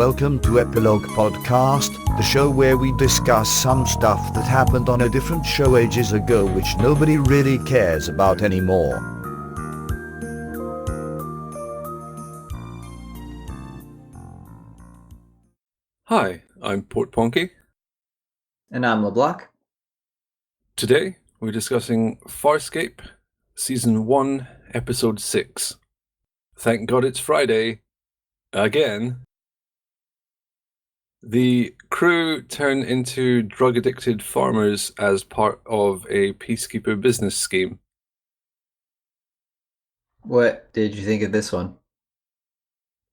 Welcome to Epilogue Podcast, the show where we discuss some stuff that happened on a different show ages ago which nobody really cares about anymore. Hi, I'm Portponky. And I'm LeBloc. Today, we're discussing Farscape, Season 1, Episode 6. Thank God it's Friday. Again. The crew turn into drug-addicted farmers as part of a peacekeeper business scheme. What did you think of this one?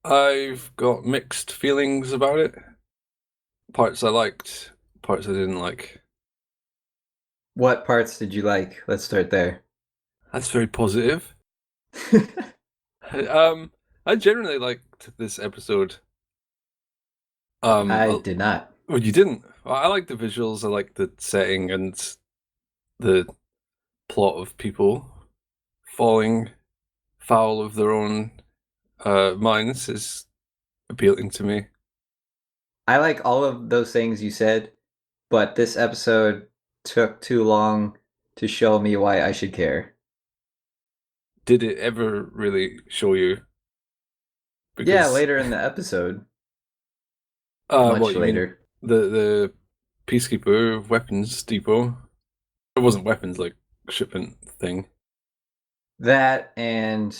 I've got mixed feelings about it. Parts I liked, parts I didn't like. What parts did you like? Let's start there. That's very positive. I generally liked this episode. I did not. Oh, you didn't? I like the visuals, I like the setting, and the plot of people falling foul of their own minds is appealing to me. I like all of those things you said, but this episode took too long to show me why I should care. Did it ever really show you? Yeah, later in the episode. Much later. The Peacekeeper weapons depot. It wasn't weapons, like shipment thing. That, and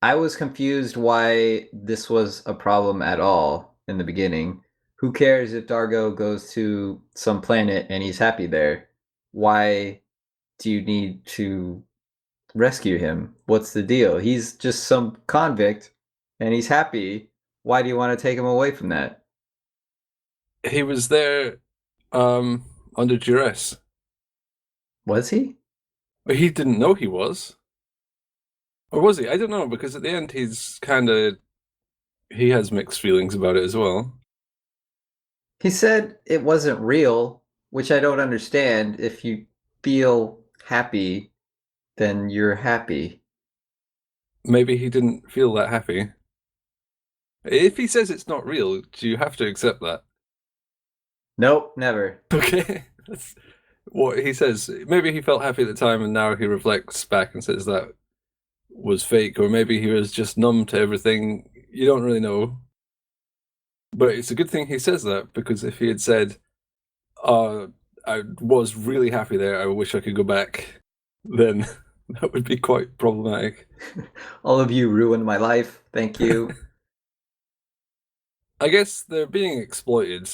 I was confused why this was a problem at all in the beginning. Who cares if Dargo goes to some planet and he's happy there? Why do you need to rescue him? What's the deal? He's just some convict and he's happy. Why do you want to take him away from that? He was there under duress. Was he? But he didn't know he was. Or was he? I don't know, because at the end he has mixed feelings about it as well. He said it wasn't real, which I don't understand. If you feel happy, then you're happy. Maybe he didn't feel that happy. If he says it's not real, do you have to accept that? Nope, never. Okay, that's what he says. Maybe he felt happy at the time and now he reflects back and says that was fake, or maybe he was just numb to everything. You don't really know. But it's a good thing he says that, because if he had said, I was really happy there, I wish I could go back, then that would be quite problematic. All of you ruined my life. Thank you. I guess they're being exploited.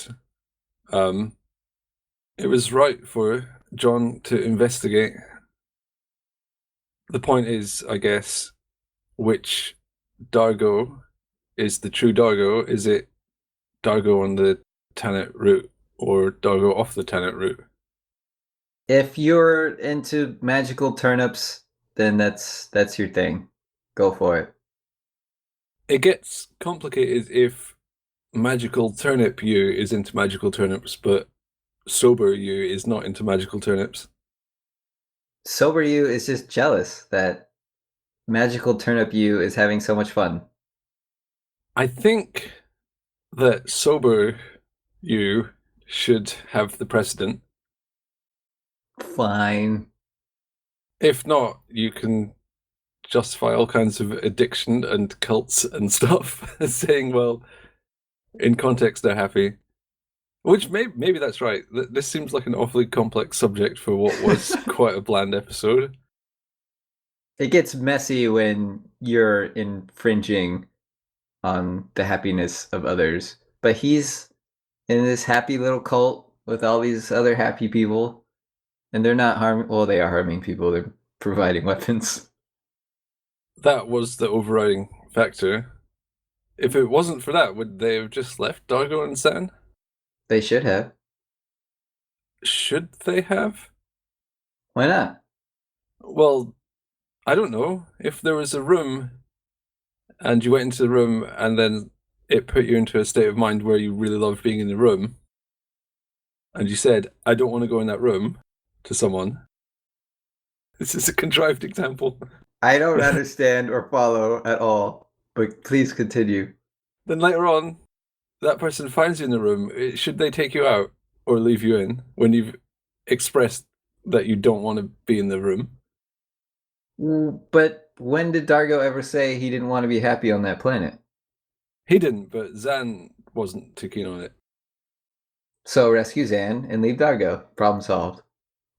It was right for John to investigate. The point is, I guess, which Dargo is the true Dargo. Is it Dargo on the Tanit route or Dargo off the Tanit route? If you're into magical turnips, then that's your thing. Go for it. It gets complicated if magical turnip you is into magical turnips, but sober you is not into magical turnips. Sober you is just jealous that magical turnip you is having so much fun. I think that sober you should have the precedent. Fine. If not, you can justify all kinds of addiction and cults and stuff, saying, well, in context they're happy. Which maybe that's right. This seems like an awfully complex subject for what was quite a bland episode. It gets messy when you're infringing on the happiness of others. But he's in this happy little cult with all these other happy people, and they're not harming. Well, they are harming people. They're providing weapons. That was the overriding factor. If it wasn't for that, would they have just left Dargo and San? They should have. Should they have? Why not? Well, I don't know. If there was a room and you went into the room and then it put you into a state of mind where you really loved being in the room, and you said, I don't want to go in that room, to someone. This is a contrived example. I don't understand or follow at all, but please continue. Then later on, that person finds you in the room, should they take you out or leave you in when you've expressed that you don't want to be in the room? But when did Dargo ever say he didn't want to be happy on that planet? He didn't, but Zan wasn't too keen on it. So rescue Zan and leave Dargo. Problem solved.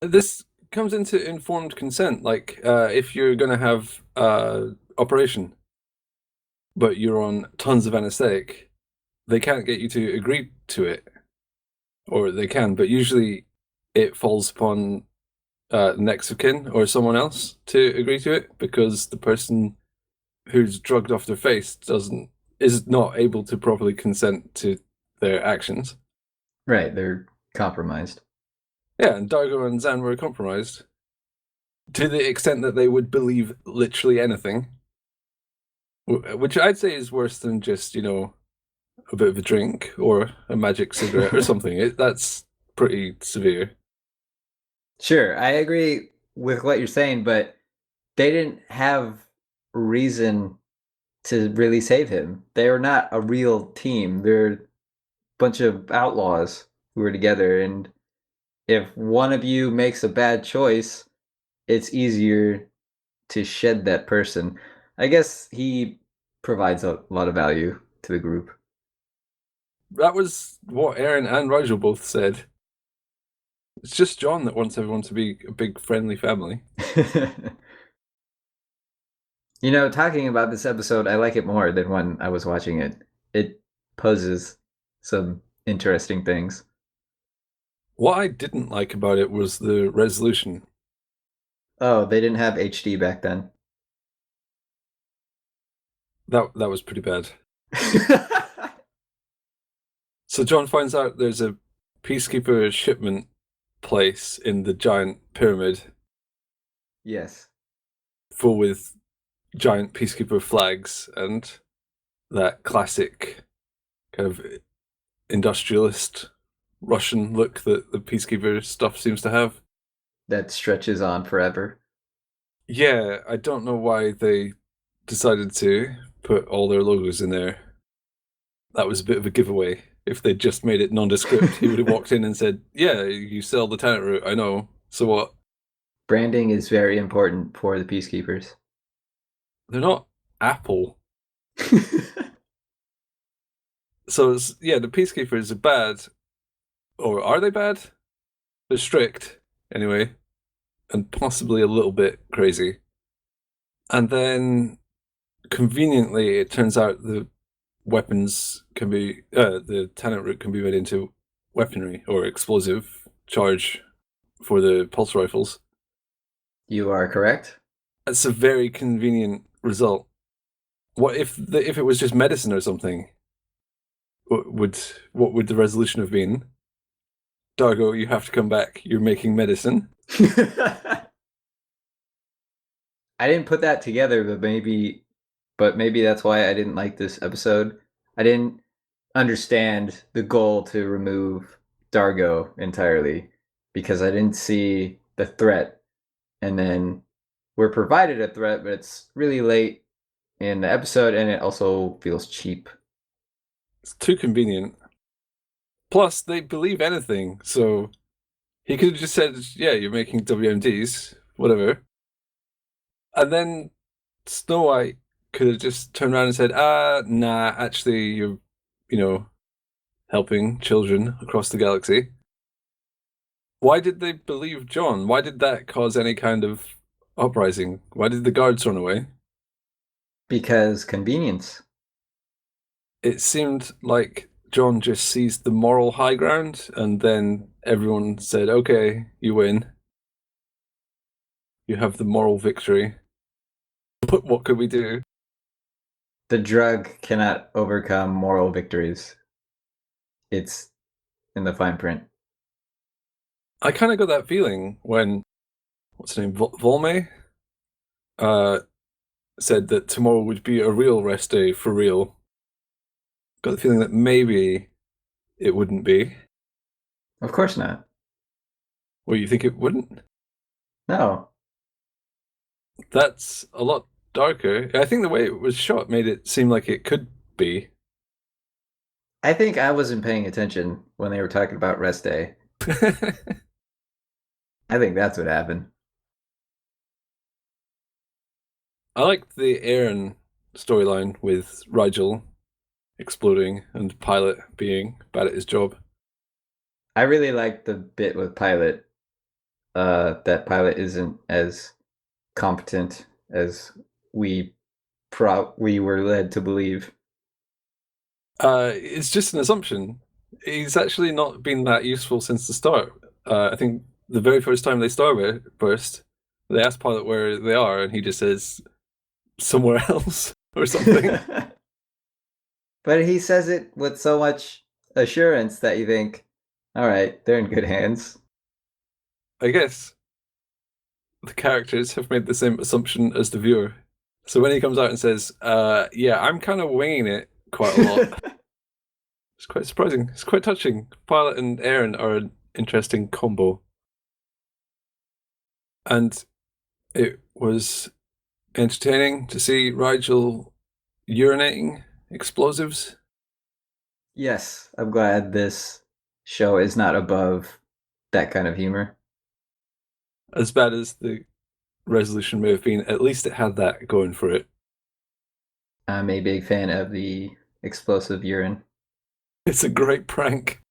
This comes into informed consent. Like, if you're going to have operation, but you're on tons of anesthetic, they can't get you to agree to it. Or they can, but usually it falls upon next of kin or someone else to agree to it, because the person who's drugged off their face is not able to properly consent to their actions. Right, they're compromised. Yeah, and Dargo and Zan were compromised to the extent that they would believe literally anything, which I'd say is worse than just, a bit of a drink or a magic cigarette or something. That's pretty severe. Sure, I agree with what you're saying, but they didn't have reason to really save him. They were not a real team. They're a bunch of outlaws who were together, and if one of you makes a bad choice, it's easier to shed that person. I guess he provides a lot of value to the group. That was what Aaron and Rigel both said. It's just John that wants everyone to be a big friendly family. Talking about this episode, I like it more than when I was watching it. It poses some interesting things. What I didn't like about it was the resolution. Oh, they didn't have HD back then. That was pretty bad. So John finds out there's a peacekeeper shipment place in the giant pyramid. Yes. Full with giant peacekeeper flags and that classic kind of industrialist Russian look that the peacekeeper stuff seems to have. That stretches on forever. Yeah, I don't know why they decided to put all their logos in there. That was a bit of a giveaway. If they'd just made it nondescript, he would have walked in and said, yeah, you sell the tenant route, I know. So what? Branding is very important for the peacekeepers. They're not Apple. So, the peacekeepers are bad. Or are they bad? They're strict, anyway. And possibly a little bit crazy. And then, conveniently, it turns out the weapons can be... the tenant route can be made into weaponry or explosive charge for the pulse rifles. You are correct. That's a very convenient result. What if it was just medicine or something? What would the resolution have been? Dargo, you have to come back. You're making medicine. I didn't put that together, but maybe that's why I didn't like this episode. I didn't understand the goal to remove Dargo entirely because I didn't see the threat. And then we're provided a threat, but it's really late in the episode and it also feels cheap. It's too convenient. Plus, they believe anything, so he could have just said, yeah, you're making WMDs, whatever. And then Snow White could have just turned around and said, nah, actually, you're, helping children across the galaxy. Why did they believe John? Why did that cause any kind of uprising? Why did the guards run away? Because convenience. It seemed like John just seized the moral high ground, and then everyone said, okay, you win. You have the moral victory. But what could we do? The drug cannot overcome moral victories. It's in the fine print. I kind of got that feeling when, what's her name, Volme? Said that tomorrow would be a real rest day for real. Got the feeling that maybe it wouldn't be. Of course not. Well, you think it wouldn't? No. That's a lot darker. I think the way it was shot made it seem like it could be. I think I wasn't paying attention when they were talking about rest day. I think that's what happened. I like the Aaron storyline with Rigel exploding and Pilot being bad at his job. I really like the bit with Pilot. That Pilot isn't as competent as we were led to believe. It's just an assumption. He's actually not been that useful since the start. I think the very first time they starburst, they ask Pilot where they are, and he just says somewhere else or something. But he says it with so much assurance that you think, all right, they're in good hands. I guess the characters have made the same assumption as the viewer. So when he comes out and says, yeah, I'm kind of winging it quite a lot, it's quite surprising. It's quite touching. Pilot and Aaron are an interesting combo. And it was entertaining to see Rigel urinating explosives. Yes, I'm glad this show is not above that kind of humor. As bad as the resolution may have been, at least it had that going for it. I'm a big fan of the explosive urine. It's a great prank.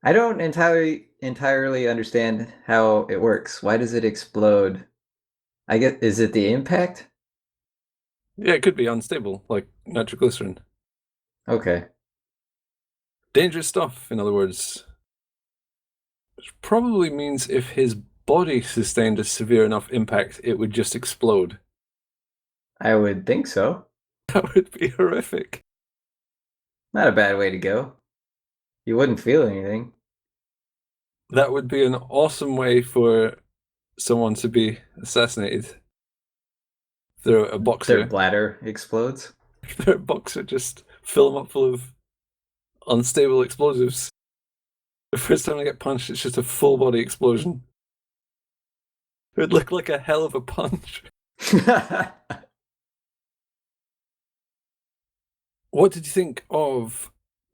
I don't entirely understand how it works. Why does it explode? I guess, is it the impact? Yeah, it could be unstable, like nitroglycerin. Okay. Dangerous stuff, in other words. Which probably means if his body sustained a severe enough impact, it would just explode. I would think so. That would be horrific. Not a bad way to go. You wouldn't feel anything. That would be an awesome way for someone to be assassinated. They're a boxer. Their bladder explodes. If they're a boxer, just fill them up full of unstable explosives. The first time they get punched, it's just a full body explosion. It would look like a hell of a punch. What did you think of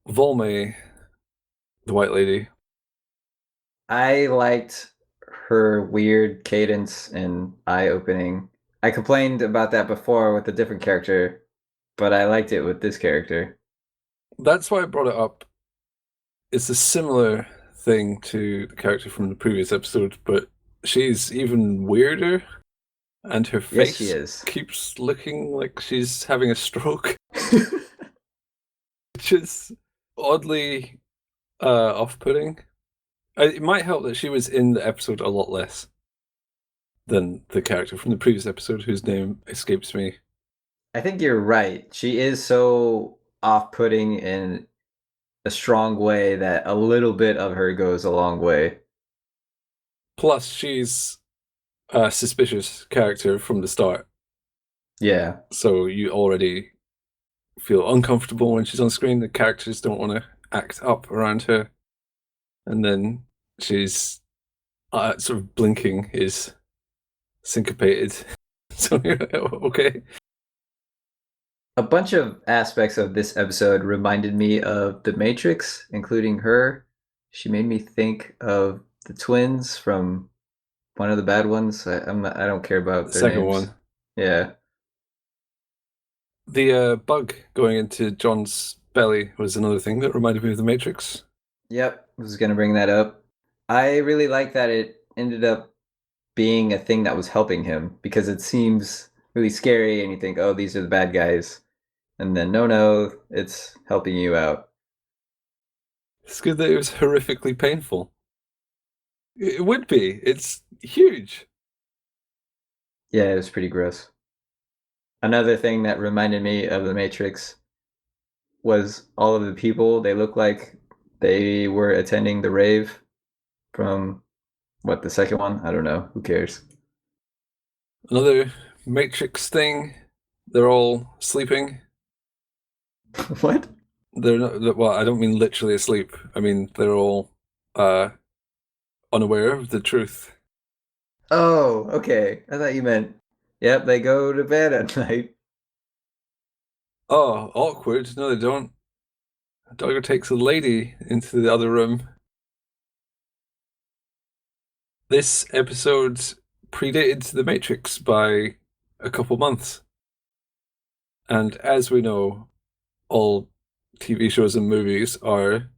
Volme, the White Lady? I liked her weird cadence and eye-opening. I complained about that before with a different character, but I liked it with this character. That's why I brought it up. It's a similar thing to the character from the previous episode, but she's even weirder, and her Yes, she face is. keeps looking like she's having a stroke, which is oddly off-putting. It might help that she was in the episode a lot less than the character from the previous episode, whose name escapes me. I think you're right. She is so off-putting in a strong way that a little bit of her goes a long way. Plus, she's a suspicious character from the start. Yeah. So you already feel uncomfortable when she's on screen. The characters don't want to act up around her. And then she's sort of blinking is syncopated. So you're like, oh, okay. A bunch of aspects of this episode reminded me of The Matrix, including her. She made me think of the twins from one of the bad ones. I don't care about The their second names. one. Yeah. The bug going into John's belly was another thing that reminded me of The Matrix. Yep, I was gonna bring that up. I really like that it ended up being a thing that was helping him because it seems really scary and you think, oh, these are the bad guys. And then, no, it's helping you out. It's good that it was horrifically painful. It would be. It's huge. Yeah, it was pretty gross. Another thing that reminded me of The Matrix was all of the people. They looked like they were attending the rave from, what, the second one? I don't know. Who cares? Another Matrix thing. They're all sleeping. What? They're not. Well, I don't mean literally asleep. I mean they're all unaware of the truth. Oh, okay. I thought you meant, yep, they go to bed at night. Oh, awkward. No, they don't. Dargo takes a lady into the other room. This episode predated The Matrix by a couple months. And as we know, all TV shows and movies are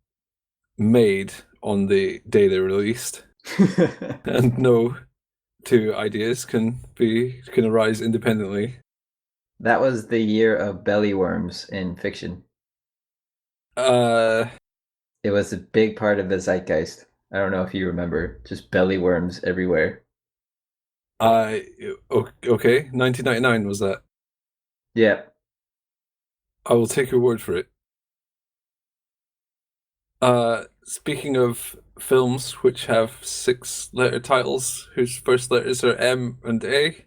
made on the day they're released. And no two ideas can arise independently. That was the year of belly worms in fiction. Uh, It was a big part of the zeitgeist. I don't know if you remember, just belly worms everywhere. okay, 1999 was that? Yeah. I will take your word for it. Speaking of films which have 6-letter titles whose first letters are M and A,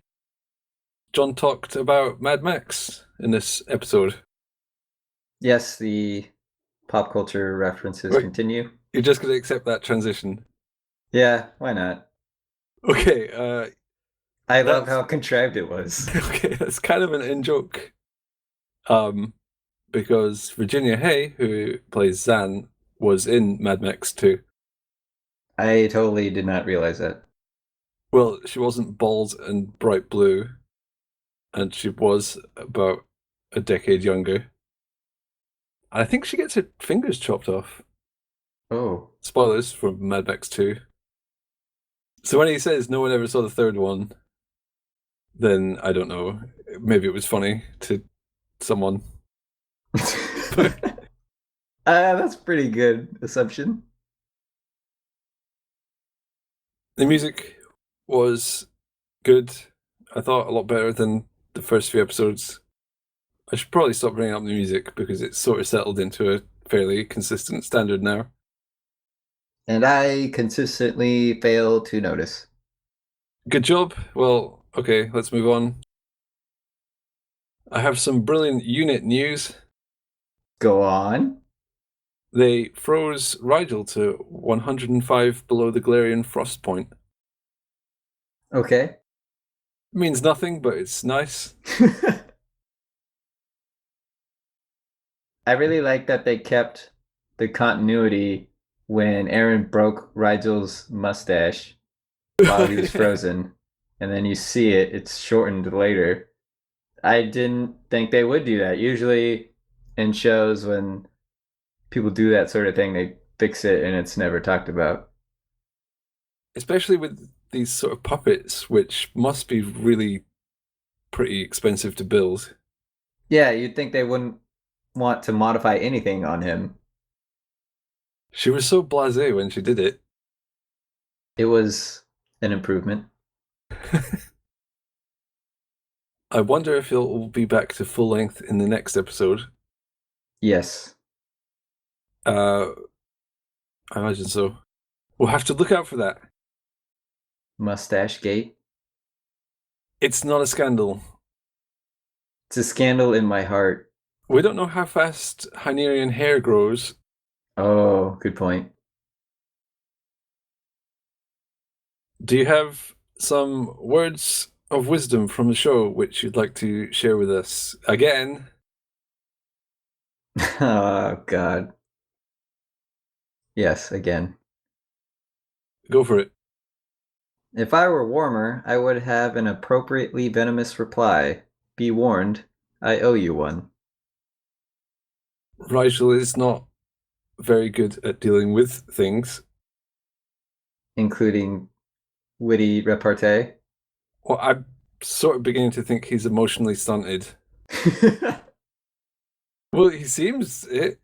John talked about Mad Max in this episode. Yes, the pop culture references Right. continue. You're just going to accept that transition. Yeah, why not? Okay, I love how contrived it was. Okay, that's kind of an in-joke. Because Virginia Hay, who plays Zan, was in Mad Max 2. I totally did not realize that. Well, she wasn't bald and bright blue, and she was about a decade younger. I think she gets her fingers chopped off. Oh. Spoilers from Mad Max 2. So when he says no one ever saw the third one, then I don't know. Maybe it was funny to someone. That's pretty good assumption. The music was good. I thought a lot better than the first few episodes. I should probably stop bringing up the music because it's sort of settled into a fairly consistent standard now. And I consistently fail to notice. Good job. Well, okay, let's move on. I have some brilliant unit news. Go on. They froze Rigel to 105 below the Galarian frost point. Okay. It means nothing, but it's nice. I really like that they kept the continuity when Aaron broke Rigel's mustache while he was frozen, and then you see it's shortened later. I didn't think they would do that. Usually in shows when people do that sort of thing, they fix it and it's never talked about. Especially with these sort of puppets, which must be really pretty expensive to build. Yeah, you'd think they wouldn't want to modify anything on him. She was so blasé when she did it. It was an improvement. I wonder if he'll be back to full length in the next episode. Yes. I imagine so. We'll have to look out for that. Mustache Gate. It's not a scandal. It's a scandal in my heart. We don't know how fast Hynerian hair grows. Oh, good point. Do you have some words of wisdom from the show which you'd like to share with us? Again. Oh, God. Yes, again. Go for it. If I were warmer, I would have an appropriately venomous reply. Be warned, I owe you one. Rigel is not very good at dealing with things. Including witty repartee. Well, I'm sort of beginning to think he's emotionally stunted. Well, he seems it.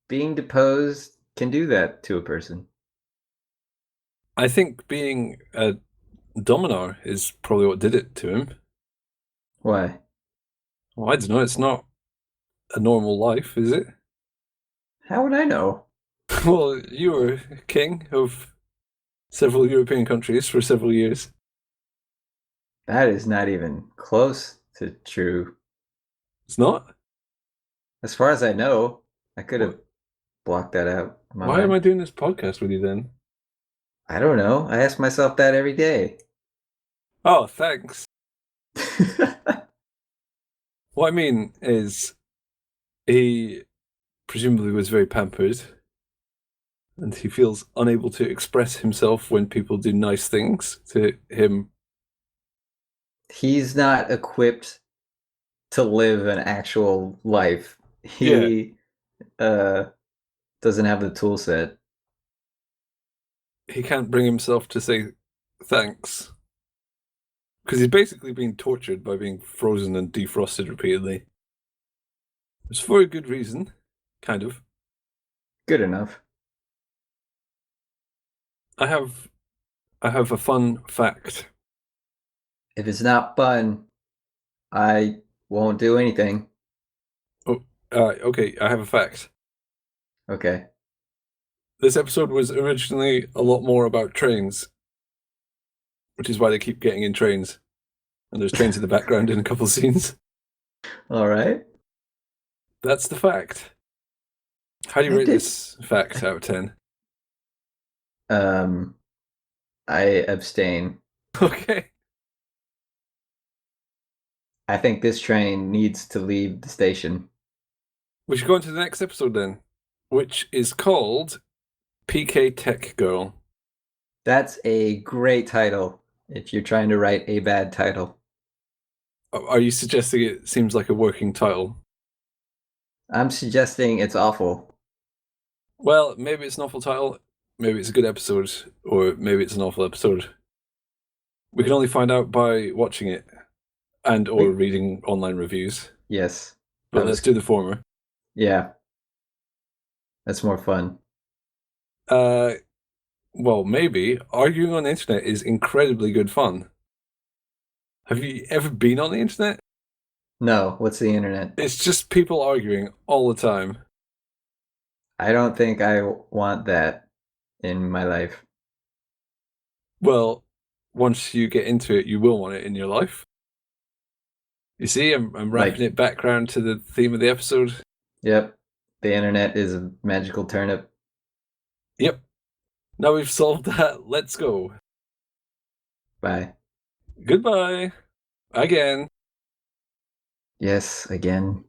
Being deposed can do that to a person. I think being a Dominar is probably what did it to him. Why? Well, I don't know. It's not a normal life, is it? How would I know? Well, you were king of several European countries for several years. That is not even close to true. It's not? As far as I know, I could have blocked that out. Why am I doing this podcast with you then? I don't know. I ask myself that every day. Oh, thanks. What I mean is, he presumably was very pampered, and he feels unable to express himself when people do nice things to him. He's not equipped to live an actual life. He doesn't have the tool set. He can't bring himself to say thanks. Because he's basically being tortured by being frozen and defrosted repeatedly. It's for a good reason, kind of. Good enough. I have a fun fact. If it's not fun, I won't do anything. Okay, I have a fact. Okay. This episode was originally a lot more about trains, which is why they keep getting in trains. And there's trains in the background in a couple of scenes. All right. That's the fact. How do you rate this fact out of 10? I abstain. Okay. I think this train needs to leave the station. We should go on to the next episode then, which is called PK Tech Girl. That's a great title if you're trying to write a bad title. Are you suggesting it seems like a working title? I'm suggesting it's awful. Well, maybe it's an awful title, maybe it's a good episode, or maybe it's an awful episode. We can only find out by watching it and or reading online reviews. Yes. But let's do the former. Yeah. That's more fun. Well, maybe. Arguing on the internet is incredibly good fun. Have you ever been on the internet? No, what's the internet? It's just people arguing all the time. I don't think I want that in my life. Well, once you get into it, you will want it in your life. You see, I'm wrapping it back around to the theme of the episode. Yep. The internet is a magical turnip. Yep. Now we've solved that. Let's go. Bye. Goodbye. Again. Yes, again.